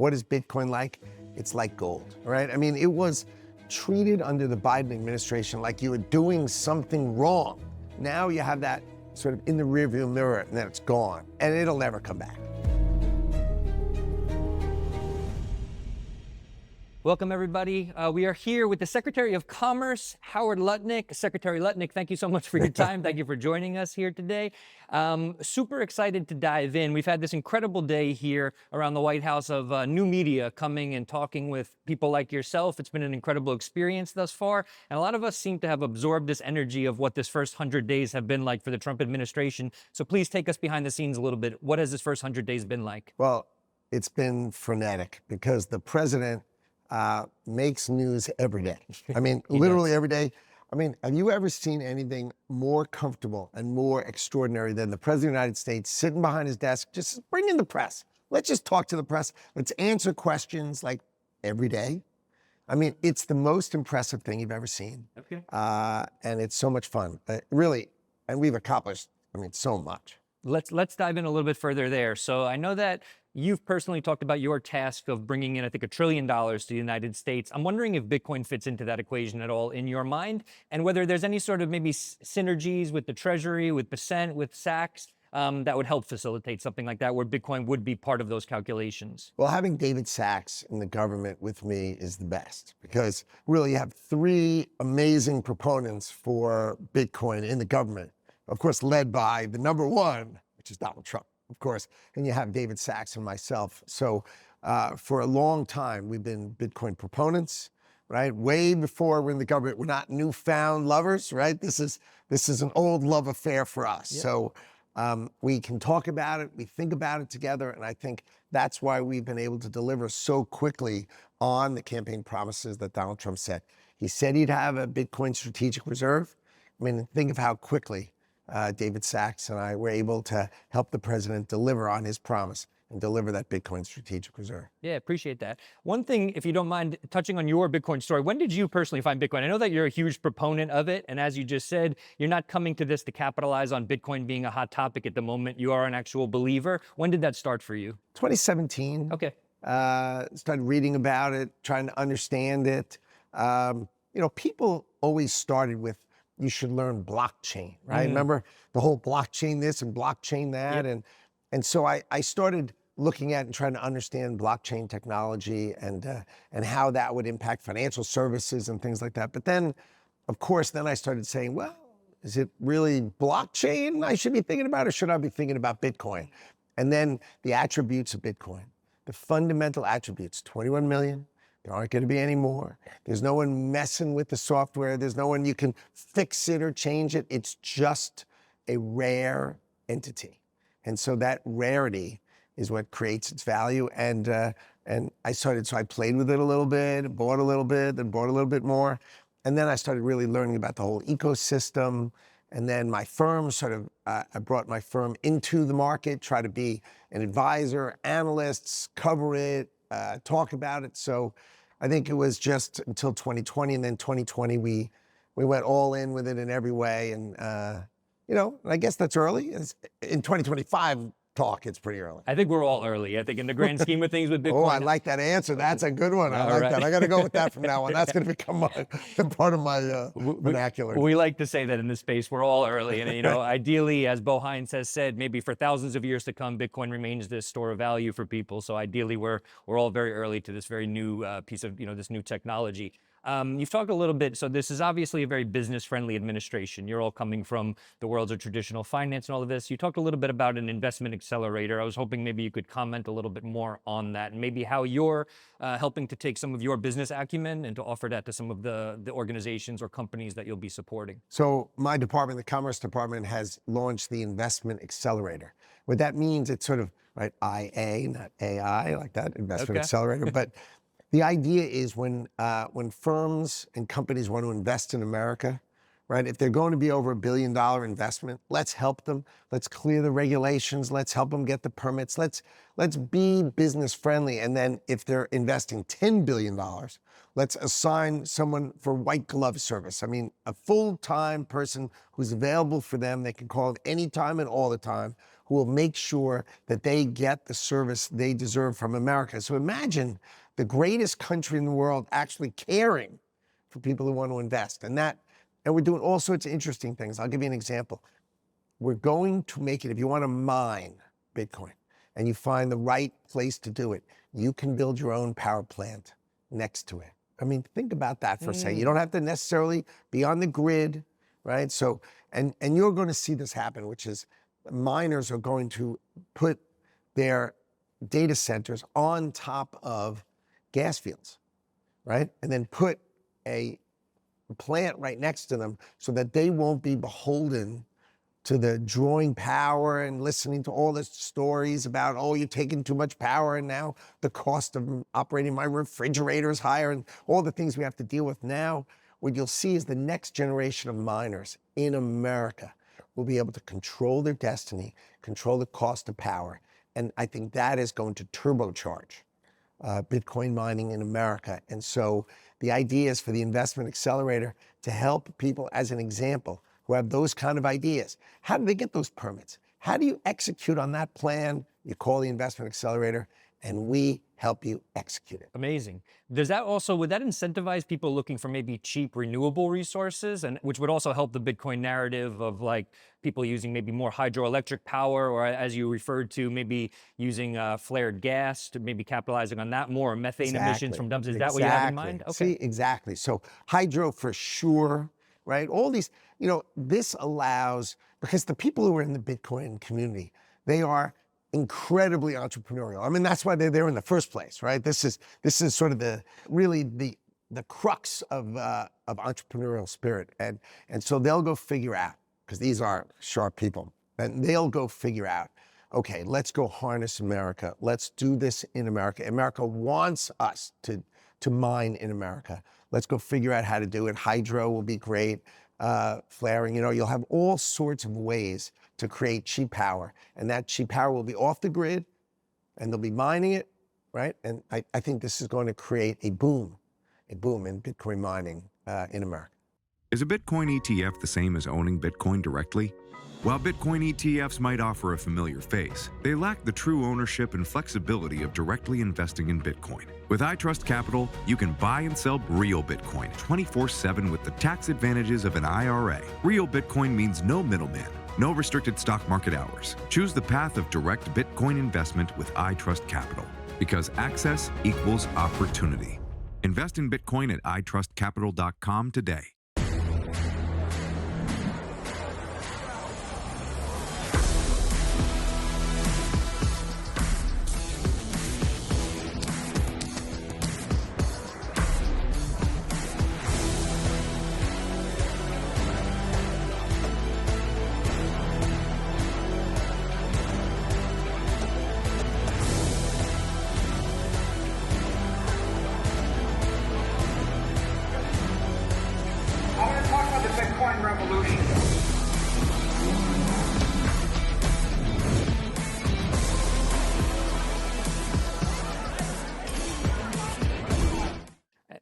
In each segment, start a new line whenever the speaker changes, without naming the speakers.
what is Bitcoin like? It's like gold, right? I mean, it was treated under the Biden administration like you were doing something wrong. Now you have that sort of in the rearview mirror, and then it's gone, and it'll never come back.
Welcome, everybody. We are here with the Secretary of Commerce, Howard Lutnick. Secretary Lutnick, thank you so much for your time. Thank you for joining us here today. Super excited to dive in. We've had this incredible day here around the White House of new media coming and talking with people like yourself. It's been an incredible experience thus far. And a lot of us seem to have absorbed this energy of what this first 100 days have been like for the Trump administration. So please take us behind the scenes a little bit. What has this first 100 days been like?
Well, it's been frenetic because the president makes news every day. I mean, literally every day. I mean, have you ever seen anything more comfortable and more extraordinary than the President of the United States sitting behind his desk, just bring in the press. Let's just talk to the press. Let's answer questions like every day. I mean, it's the most impressive thing you've ever seen.
Okay.
And it's so much fun, really. And we've accomplished, I mean, so much.
Let's dive in a little bit further there. So I know that you've personally talked about your task of bringing in, I think, $1 trillion to the United States. I'm wondering if Bitcoin fits into that equation at all in your mind, and whether there's any sort of maybe synergies with the Treasury, with Percent, with Sachs, that would help facilitate something like that, where Bitcoin would be part of those calculations.
Well, having David Sachs in the government with me is the best, because really you have three amazing proponents for Bitcoin in the government. Of course, led by the number one, which is Donald Trump, of course, and you have David Sachs and myself. So for a long time, we've been Bitcoin proponents, right? Way before we're in the government. We're not newfound lovers, right? This is an old love affair for us. Yep. So we can talk about it, we think about it together, and I think that's why we've been able to deliver so quickly on the campaign promises that Donald Trump said. He said he'd have a Bitcoin strategic reserve. I mean, think of how quickly David Sachs and I were able to help the president deliver on his promise and deliver that Bitcoin strategic reserve.
Yeah, appreciate that. One thing, if you don't mind touching on your Bitcoin story, when did you personally find Bitcoin? I know that you're a huge proponent of it, and as you just said, you're not coming to this to capitalize on Bitcoin being a hot topic at the moment. You are an actual believer. When did that start for you?
2017.
Okay.
Started reading about it, trying to understand it. People always started with, you should learn blockchain, right? Remember the whole blockchain this and blockchain that? Yep. And so I started looking at and trying to understand blockchain technology and how that would impact financial services and things like that. But then, of course, I started saying, well, is it really blockchain I should be thinking about, or should I be thinking about Bitcoin? And then the attributes of Bitcoin, the fundamental attributes, 21 million. There aren't going to be any more. There's no one messing with the software. There's no one you can fix it or change it. It's just a rare entity. And so that rarity is what creates its value. And I played with it a little bit, bought a little bit, then bought a little bit more. And then I started really learning about the whole ecosystem. And then my firm I brought my firm into the market, try to be an advisor, analysts, cover it, talk about it. So I think it was just until 2020, and then 2020 we went all in with it in every way. And I guess that's early. In 2025 talk, it's pretty early.
I think we're all early. I think in the grand scheme of things with Bitcoin.
Oh, I like that answer. That's a good one. I like that. I got to go with that from now on. That's going to become part of my vernacular.
We like to say that in this space, we're all early. And, ideally, as Bo Hines has said, maybe for thousands of years to come, Bitcoin remains this store of value for people. So ideally, we're all very early to this very new piece of, this new technology. You've talked a little bit, so this is obviously a very business-friendly administration. You're all coming from the worlds of traditional finance and all of this. You talked a little bit about an investment accelerator. I was hoping maybe you could comment a little bit more on that, and maybe how you're helping to take some of your business acumen and to offer that to some of the organizations or companies that you'll be supporting.
So my department, the Commerce Department, has launched the Investment Accelerator. What that means, it's sort of, right, IA, not AI, like that, Investment Accelerator, but the idea is when firms and companies want to invest in America, right? If they're going to be over $1 billion investment, let's help them. Let's clear the regulations. Let's help them get the permits. Let's be business friendly. And then if they're investing $10 billion, let's assign someone for white glove service. I mean, a full-time person who's available for them. They can call at any time and all the time, who will make sure that they get the service they deserve from America. So imagine the greatest country in the world actually caring for people who want to invest. And we're doing all sorts of interesting things. I'll give you an example. We're going to make it, if you want to mine Bitcoin and you find the right place to do it, you can build your own power plant next to it. I mean, think about that for a second. You don't have to necessarily be on the grid, right? So, and you're going to see this happen, which is miners are going to put their data centers on top of gas fields, right? And then put a plant right next to them so that they won't be beholden to the drawing power and listening to all the stories about, oh, you're taking too much power and now the cost of operating my refrigerator is higher and all the things we have to deal with now. What you'll see is the next generation of miners in America will be able to control their destiny, control the cost of power. And I think that is going to turbocharge Bitcoin mining in America. And so the idea is for the investment accelerator to help people, as an example, who have those kind of ideas. How do they get those permits? How do you execute on that plan? You call the investment accelerator and we help you execute it.
Amazing. Does that also, would that incentivize people looking for maybe cheap renewable resources, and which would also help the Bitcoin narrative of like people using maybe more hydroelectric power, or as you referred to, maybe using flared gas to maybe capitalizing on that more, methane emissions from dumps? Is that what you have in mind? Okay.
See, exactly. So hydro for sure, right? All these, this allows, because the people who are in the Bitcoin community, they are incredibly entrepreneurial. I mean, that's why they're there in the first place, right? This is sort of the crux of entrepreneurial spirit, and so they'll go figure out, because these are sharp people, and they'll go figure out, okay, let's go harness America. Let's do this in America. America wants us to mine in America. Let's go figure out how to do it. Hydro will be great. Flaring, you'll have all sorts of ways to create cheap power, and that cheap power will be off the grid, and they'll be mining it, right? And I think this is going to create a boom in Bitcoin mining in America.
Is a Bitcoin ETF the same as owning Bitcoin directly? While Bitcoin ETFs might offer a familiar face, they lack the true ownership and flexibility of directly investing in Bitcoin. With iTrust Capital, you can buy and sell real Bitcoin 24/7 with the tax advantages of an IRA. Real Bitcoin means no middleman, no restricted stock market hours. Choose the path of direct Bitcoin investment with iTrust Capital, because access equals opportunity. Invest in Bitcoin at itrustcapital.com today.
Revolution.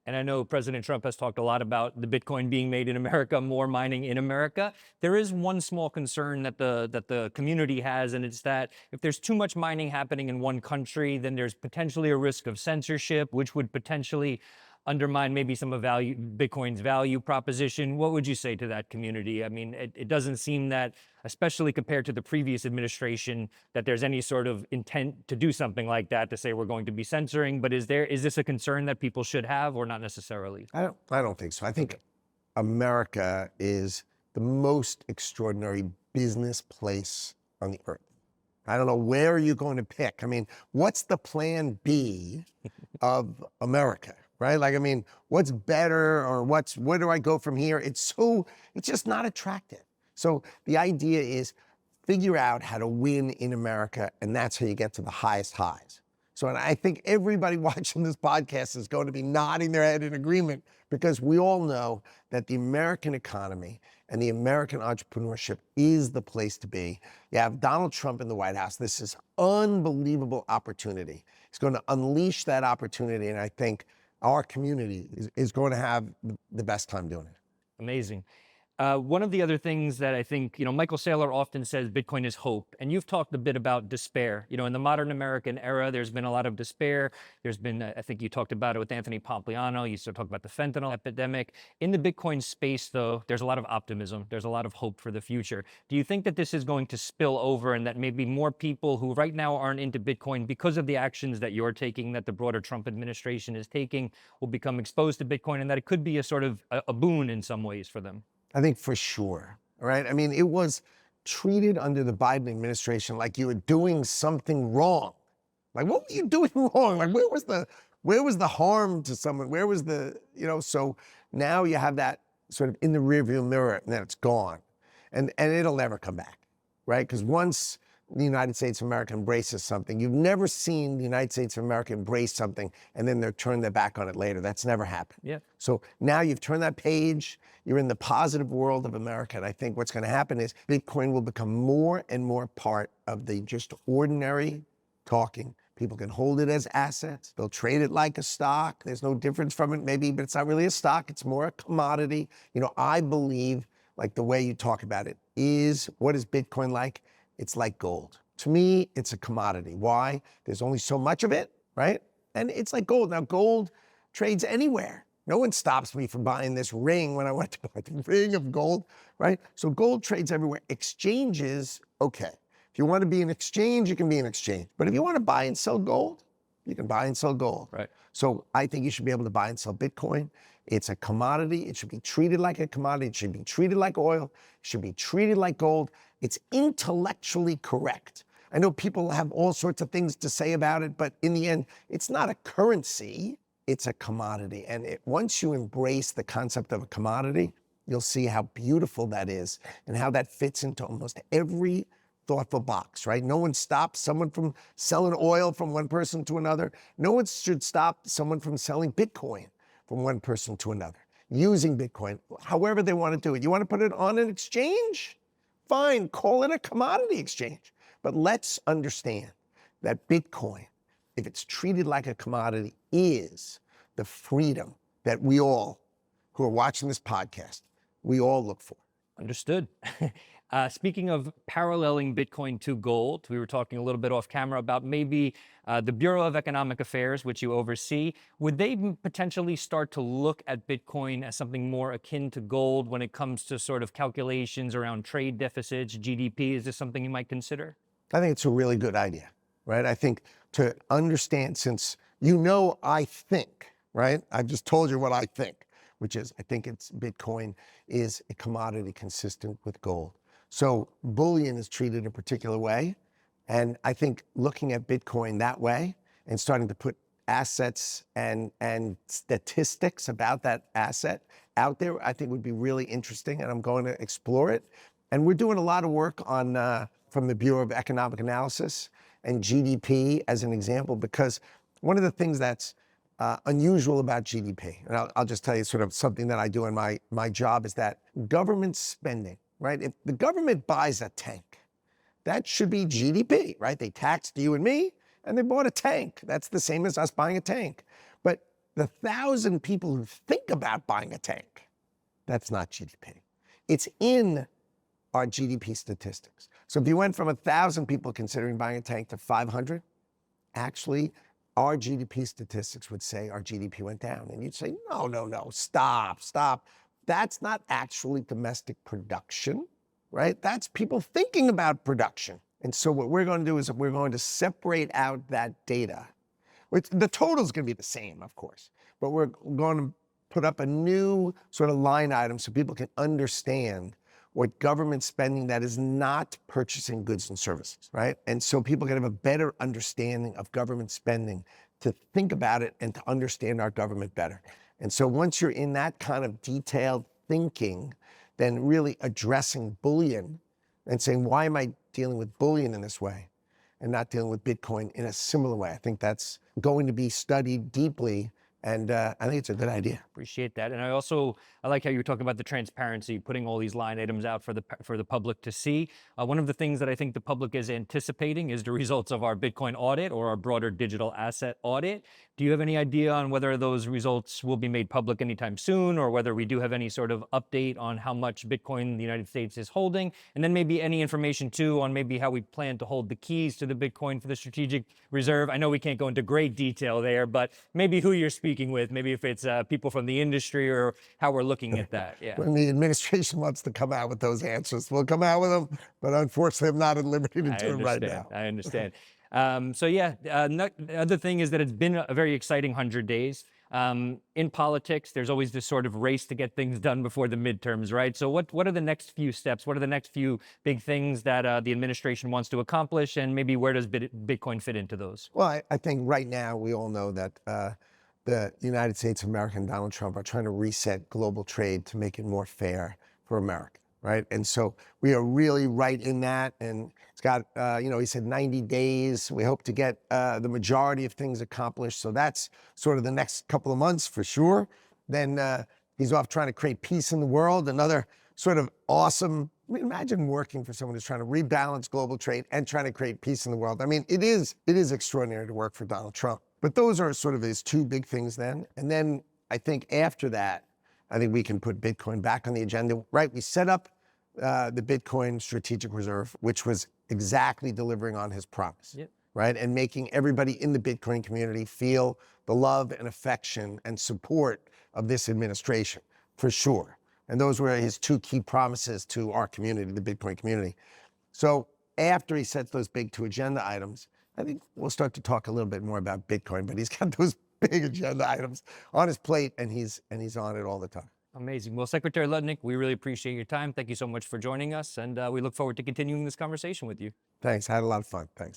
And I know President Trump has talked a lot about the Bitcoin being made in America, more mining in America. There is one small concern that the community has, and it's that if there's too much mining happening in one country, then there's potentially a risk of censorship, which would potentially undermine maybe some of Bitcoin's value proposition. What would you say to that community? I mean, it doesn't seem that, especially compared to the previous administration, that there's any sort of intent to do something like that, to say we're going to be censoring. But is this a concern that people should have, or not necessarily?
I don't think so. I think America is the most extraordinary business place on the earth. I don't know where you're going to pick. I mean, what's the plan B of America? Right? Like, I mean, what's better, or where do I go from here? It's just not attractive. So the idea is figure out how to win in America, and that's how you get to the highest highs. So, and I think everybody watching this podcast is going to be nodding their head in agreement, because we all know that the American economy and the American entrepreneurship is the place to be. You have Donald Trump in the White House. This is unbelievable opportunity. He's going to unleash that opportunity, and I think our community is going to have the best time doing it.
Amazing. One of the other things that I think, Michael Saylor often says Bitcoin is hope. And you've talked a bit about despair. In the modern American era, there's been a lot of despair. There's been, I think you talked about it with Anthony Pompliano. You used to talk about the fentanyl epidemic. In the Bitcoin space, though, there's a lot of optimism. There's a lot of hope for the future. Do you think that this is going to spill over and that maybe more people who right now aren't into Bitcoin because of the actions that you're taking, that the broader Trump administration is taking, will become exposed to Bitcoin and that it could be a sort of a boon in some ways for them?
I think for sure, right? I mean, it was treated under the Biden administration like you were doing something wrong. Like, what were you doing wrong? Like, where was the harm to someone? Where was the, so now you have that sort of in the rearview mirror and then it's gone. And it'll never come back, right? Because once the United States of America embraces something, you've never seen the United States of America embrace something and then they're turn their back on it later. That's never happened.
Yeah.
So now you've turned that page, you're in the positive world of America. And I think what's going to happen is Bitcoin will become more and more part of the just ordinary talking. People can hold it as assets. They'll trade it like a stock. There's no difference from it maybe, but it's not really a stock. It's more a commodity. I believe like the way you talk about it is, what is Bitcoin like? It's like gold. To me, it's a commodity. Why? There's only so much of it, right? And it's like gold. Now, gold trades anywhere. No one stops me from buying this ring when I went to buy the ring of gold, right? So gold trades everywhere. Exchanges, okay. If you want to be an exchange, you can be an exchange. But if you want to buy and sell gold, you can buy and sell gold.
Right.
So I think you should be able to buy and sell Bitcoin. It's a commodity. It should be treated like a commodity. It should be treated like oil. It should be treated like gold. It's intellectually correct. I know people have all sorts of things to say about it, but in the end, it's not a currency. It's a commodity. And once you embrace the concept of a commodity, you'll see how beautiful that is and how that fits into almost every thoughtful box, right? No one stops someone from selling oil from one person to another. No one should stop someone from selling Bitcoin from one person to another, using Bitcoin, however they want to do it. You want to put it on an exchange? Fine, call it a commodity exchange. But let's understand that Bitcoin, if it's treated like a commodity, is the freedom that we all, who are watching this podcast, we all look for.
Understood. Speaking of paralleling Bitcoin to gold, we were talking a little bit off camera about maybe the Bureau of Economic Affairs, which you oversee. Would they potentially start to look at Bitcoin as something more akin to gold when it comes to sort of calculations around trade deficits, GDP? Is this something you might consider?
I think it's a really good idea, right? I think to understand, since I think, right? I've just told you what I think, which is I think Bitcoin is a commodity consistent with gold. So bullion is treated a particular way. And I think looking at Bitcoin that way and starting to put assets and statistics about that asset out there, I think would be really interesting. And I'm going to explore it. And we're doing a lot of work on from the Bureau of Economic Analysis and GDP as an example, because one of the things that's unusual about GDP, and I'll just tell you sort of something that I do in my job, is that government spending, right? If the government buys a tank, that should be GDP, right? They taxed you and me, and they bought a tank. That's the same as us buying a tank. But the 1,000 people who think about buying a tank, that's not GDP. It's in our GDP statistics. So if you went from 1,000 people considering buying a tank to 500, actually, our GDP statistics would say our GDP went down. And you'd say, no, stop. That's not actually domestic production, right? That's people thinking about production. And so what we're going to do is we're going to separate out that data. The total's going to be the same, of course, but we're going to put up a new sort of line item so people can understand what government spending that is not purchasing goods and services, right? And so people can have a better understanding of government spending to think about it and to understand our government better. And so once you're in that kind of detailed thinking, then really addressing bullion and saying, why am I dealing with bullion in this way and not dealing with Bitcoin in a similar way? I think that's going to be studied deeply And I think it's a good idea.
Appreciate that. And I like how you were talking about the transparency, putting all these line items out for the public to see. One of the things that I think the public is anticipating is the results of our Bitcoin audit or our broader digital asset audit. Do you have any idea on whether those results will be made public anytime soon, or whether we do have any sort of update on how much Bitcoin the United States is holding? And then maybe any information too on maybe how we plan to hold the keys to the Bitcoin for the strategic reserve. I know we can't go into great detail there, but maybe who you're speaking with, maybe if it's people from the industry or how we're looking at that. Yeah.
When the administration wants to come out with those answers, we'll come out with them, but unfortunately I'm not at liberty to do it right now.
I understand. The other thing is that it's been a very exciting 100 days. In politics, there's always this sort of race to get things done before the midterms, right? So what are the next few steps? What are the next few big things that the administration wants to accomplish, and maybe where does Bitcoin fit into those?
Well, I think right now we all know that the United States of America and Donald Trump are trying to reset global trade to make it more fair for America, right? And so we are really right in that. And it's got, he said 90 days. We hope to get the majority of things accomplished. So that's sort of the next couple of months for sure. Then he's off trying to create peace in the world. Another sort of awesome, imagine working for someone who's trying to rebalance global trade and trying to create peace in the world. I mean, it is extraordinary to work for Donald Trump. But those are sort of his two big things then. And then I think after that, I think we can put Bitcoin back on the agenda, right? We set up the Bitcoin Strategic Reserve, which was exactly delivering on his promise, right? And making everybody in the Bitcoin community feel the love and affection and support of this administration, for sure. And those were his two key promises to our community, the Bitcoin community. So after he sets those big two agenda items, I think we'll start to talk a little bit more about Bitcoin, but he's got those big agenda items on his plate, and he's on it all the time.
Amazing. Well, Secretary Lutnick, we really appreciate your time. Thank you so much for joining us, and we look forward to continuing this conversation with you.
Thanks. I had a lot of fun. Thanks.